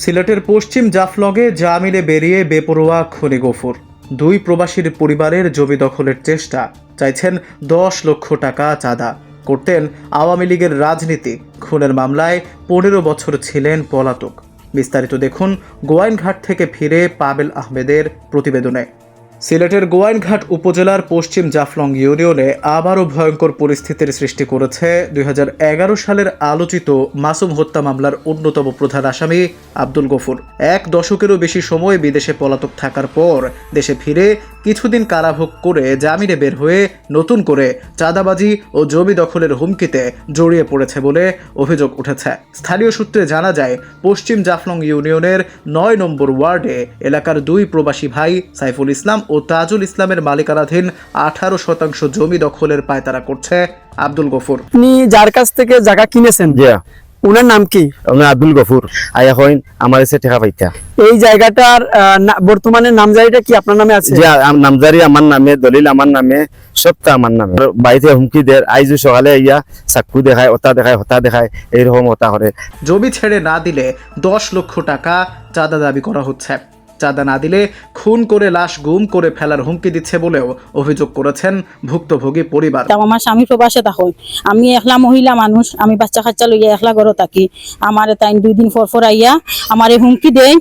সিলেটের পশ্চিম জাফলগে জামিনে বেরিয়ে বেপরোয়া খনি গফুর। দুই প্রবাসীর পরিবারের জমি দখলের চেষ্টা, চাইছেন 10 লক্ষ টাকা চাঁদা। করতেন আওয়ামী লীগের রাজনীতি, খুনের মামলায় 15 বছর ছিলেন পলাতক। বিস্তারিত দেখুন গোয়াইনঘাট থেকে ফিরে পাবেল আহমেদের প্রতিবেদনে। সিলেটের গোয়াইনঘাট উপজেলার পশ্চিম জাফলং ইউনিয়নে আবারও ভয়ঙ্কর পরিস্থিতির সৃষ্টি করেছে 2011 সালের আলোচিত মাসুম হত্যা মামলার অন্যতম প্রধান আসামি আব্দুল গফুর। 1 দশকেরও বেশি সময় বিদেশে পলাতক থাকার পর দেশে ফিরে কিছুদিন কারাভোগ করে জামিনে বের হয়ে নতুন করে চাঁদাবাজি ও জমি দখলের হুমকিতে জড়িয়ে পড়েছে বলে অভিযোগ উঠেছে। স্থানীয় সূত্রে জানা যায়, পশ্চিম জাফলং ইউনিয়নের 9 নম্বর ওয়ার্ডে এলাকার দুই প্রবাসী ভাই সাইফুল ইসলাম ও তাজুল ইসলামের মালিকানাধীন 18% জমি দখলের পায়তারা করছে আব্দুল গফুর। আপনি যার কাছ থেকে জায়গা কিনেছেন, উনার নাম কি? আব্দুল গফুর। আয়া হইন আমার কাছে টাকা পাইতা। এই জায়গাটার বর্তমানে নামজারিটা কি আপনার নামে আছে? যে নামজারি আমার নামে, দলিল আমার নামে, সবটা আমার নামে। বাড়িতে হুমকি দেয়, আইজু সকালে ইয়া চাকু দেখায়, ওটা দেখায়, হতা দেখায়, এইরকম হতা করে। জমি ছেড়ে না দিলে 10 লক্ষ টাকা চাঁদা দাবি করা হচ্ছে। চাঁদা না দিলে খুন করে লাশ গুম করে ফেলার হুমকি দিচ্ছে বলেও অভিযোগ করেছেন ভুক্তভোগী পরিবার। আমার স্বামী প্রবাসে থাকো, আমি একলা মহিলা মানুষ, আমি বাচ্চা কাচ্চা লইয়া একলা ঘরে থাকি। আমার তাই 2 দিন পর আইয়া আমার হুমকি দেয়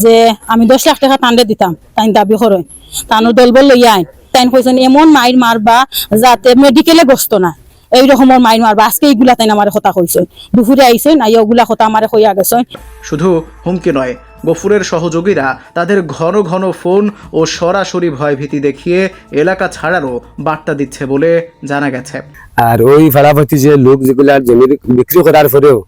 যে আমি 10 লাখ টাকা টান্ডে দিতাম, তাই দাবি করে। তানো দলবল লইয়া আইন, তাই কইছেন এমন মাইর মারবা যাতে মেডিকেলে গস্ত না, এই রকমের মাইর মারবা। আজকে এইগুলা তাই আমার কথা কইছে, দুপুরে আইছেন আইয়া ওগুলা কথা আমার কইয়া গেছে। শুধু হুমকি নয়, গফুরের সহযোগীরা তাদের ঘন ঘন ফোন ও সরাসরি ভয়ভীতি দেখিয়ে এলাকা ছাড়ারও বার্তা দিচ্ছে বলে জানা গেছে। আর ওই ফাড়াফাড়ি যে লোক যেগুলা জমি বিক্রি করার পরেও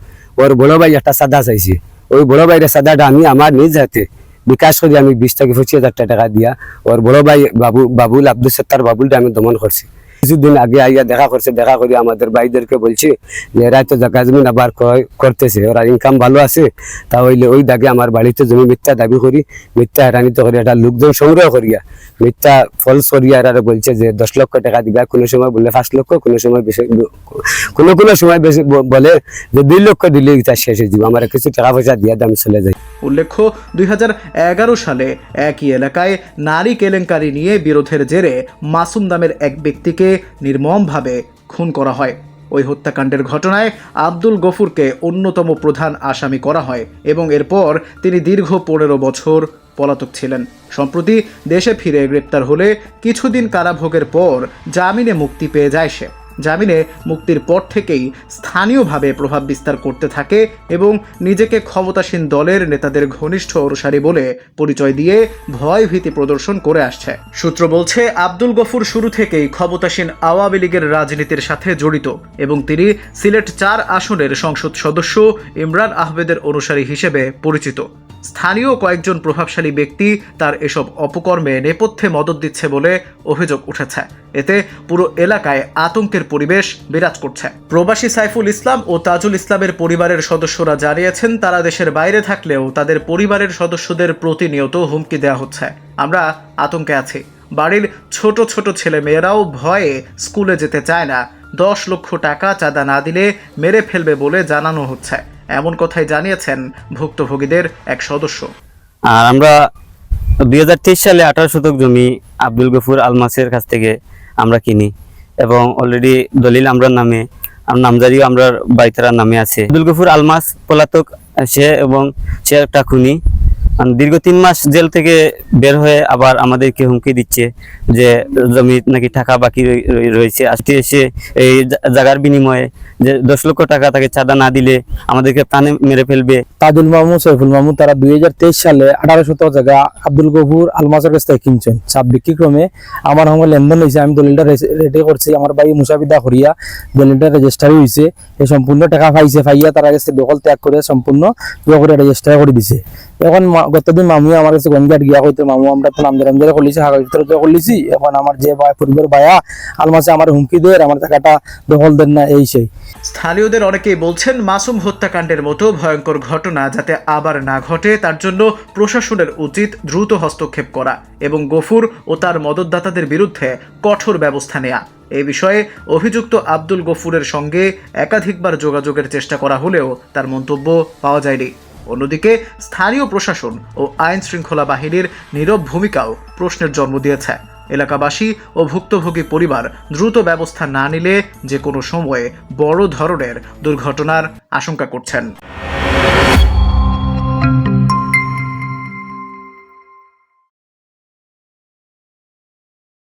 ওর বড় ভাই একটা সাদা চাইছে, ওই বড় ভাইয়ের সাদাটা আমি আমার নিজ হাতে বিকাশ করি, আমি 20 থেকে 25,000 টাকা দিয়া ওর বড় ভাই বাবুল আব্দুল সত্তার বাবুলটা আমি দমন করছি। কিছুদিন আগে আইয়া দেখা করছে, দেখা করি আমাদের ভাইদেরকে বলছে যে এরা তো জায়গা জমিন আবার করতেছে, ওরা ইনকাম ভালো আছে, তাহলে ওই দাগে আমার বাড়িতে জমি মিথ্যা দাবি করি, মিথ্যা হেরানিত করি, একটা লোকজন সংগ্রহ করিয়া মিথ্যা ফলস করিয়া এরা বলছে যে 10 লক্ষ টাকা দিবা, কোনো সময় বলে 5 লক্ষ, কোনো সময় বেশি, কোনো সময় বেশি বলে যে 2 লক্ষ দিলে তার শেষ হয়ে যাবে, আমার কিছু টাকা পয়সা দিয়ে আমি চলে যাই। উল্লেখ্য, 2011 সালে একই এলাকায় নারী কেলেঙ্কারি নিয়ে বিরোধের জেরে মাসুম নামের এক ব্যক্তিকে নির্মমভাবে খুন করা হয়। ওই হত্যাকাণ্ডের ঘটনায় আব্দুল গফুরকে অন্যতম প্রধান আসামি করা হয় এবং এরপর তিনি দীর্ঘ 15 বছর পলাতক ছিলেন। সম্প্রতি দেশে ফিরে গ্রেপ্তার হলে কিছুদিন কারাভোগের পর জামিনে মুক্তি পেয়ে যায় সে। জামিনে মুক্তির পর থেকেই স্থানীয়ভাবে প্রভাব বিস্তার করতে থাকে এবং নিজেকে ক্ষমতাসীন দলের নেতাদের ঘনিষ্ঠ অনুসারী বলে পরিচয় দিয়ে ভয় ভীতি প্রদর্শন করে আসছে। সূত্র বলছে, আব্দুল গফুর শুরু থেকেই ক্ষমতাসীন আওয়ামী লীগের রাজনীতির সাথে জড়িত এবং তিনি সিলেট 4 আসনের সংসদ সদস্য ইমরান আহমেদের অনুসারী হিসেবে পরিচিত। স্থানীয় কয়েকজন প্রভাবশালী ব্যক্তি তার এসব অপকর্মে নেপথ্যে মদত দিচ্ছে বলে অভিযোগ উঠেছে। এতে পুরো এলাকায় আতঙ্কের পরিবেশ বিরাজ করছে। প্রবাসী সাইফুল ইসলাম ও তাজুল ইসলামের পরিবারের সদস্যরা জানিয়েছেন, তারা দেশের বাইরে থাকলেও তাদের পরিবারের সদস্যদের প্রতিনিয়ত হুমকি দেওয়া হচ্ছে। আমরা আতঙ্কে আছি, বাড়ির ছোট ছোট ছেলে মেয়েরাও ভয়ে স্কুলে যেতে চায় না, 10 লক্ষ টাকা চাঁদা না দিলে মেরে ফেলবে বলে জানানো হচ্ছে, এমন কথাই জানিয়েছেন ভুক্তভোগীদের এক সদস্য। আর আমরা 2023 সালে 18 শতক জমি আব্দুল গফুর আলমাসের কাছ থেকে আমরা কিনি এবং অলরেডি দলিল আমরা নামে, নামজারিও আমরা বাইতারার নামে আছে। আব্দুল গফুর আলমাস পলাতক সে এবং সে একটা খুনি। দীর্ঘ 3 মাস জেল থেকে বের হয়ে আবার আমাদেরকে হুমকি দিচ্ছে যে জমি নাকি টাকা বাকি রয়েছে, আজকে এসে এই জায়গার বিনিময়ে যে 10 লক্ষ টাকা তাকে চাঁদা না দিলে আমাদেরকে প্রাণে মেরে ফেলবে। তাজুল মামু, সাইফুল মামু তারা 2023 সালে 1800 জায়গা আব্দুল গফুর আলমাসের কাছ থেকে কিনছেন। সাব বিক্রিক্রমে আমার সঙ্গে লেনদেন হয়েছে, আমি দলিলটা রেডি করছি, আমার ভাই মুসাফিদা করিয়া দলিলটা রেজিস্টারি হয়েছে। এই সম্পূর্ণ টাকা পাইছে, পাইয়া তারা কাছে দখল ত্যাগ করে সম্পূর্ণ করে রেজিস্টার করে দিছে। এখন গতদিন মামু আমার কাছে গঞ্জাট গিয়া হইতে, মামু আমরা তো নামজারি করলিছি, কাগজ করলিছি, এখন আমার যে পরিবার ভাইয়া আলমাসে আমার হুমকি দেয়, আমার টাকাটা দখল দেন না, এই সেই। স্থানীয়দের অনেকেই বলছেন, মাসুম হত্যাকাণ্ডের মতো ভয়ঙ্কর ঘটনা যাতে আবার না ঘটে তার জন্য প্রশাসনের উচিত দ্রুত হস্তক্ষেপ করা এবং গফুর ও তার মদতদাতাদের বিরুদ্ধে কঠোর ব্যবস্থা নেওয়া। এই বিষয়ে অভিযুক্ত আব্দুল গফুরের সঙ্গে একাধিকবার যোগাযোগের চেষ্টা করা হলেও তার মন্তব্য পাওয়া যায়নি। অন্যদিকে স্থানীয় প্রশাসন ও আইন শৃঙ্খলা বাহিনীর নীরব ভূমিকাও প্রশ্নের জন্ম দিয়েছে। এলাকাবাসী ও ভুক্তভোগী পরিবার দ্রুত ব্যবস্থা না নিলে যে কোনো সময়ে বড় ধরনের দুর্ঘটনার আশঙ্কা করছেন।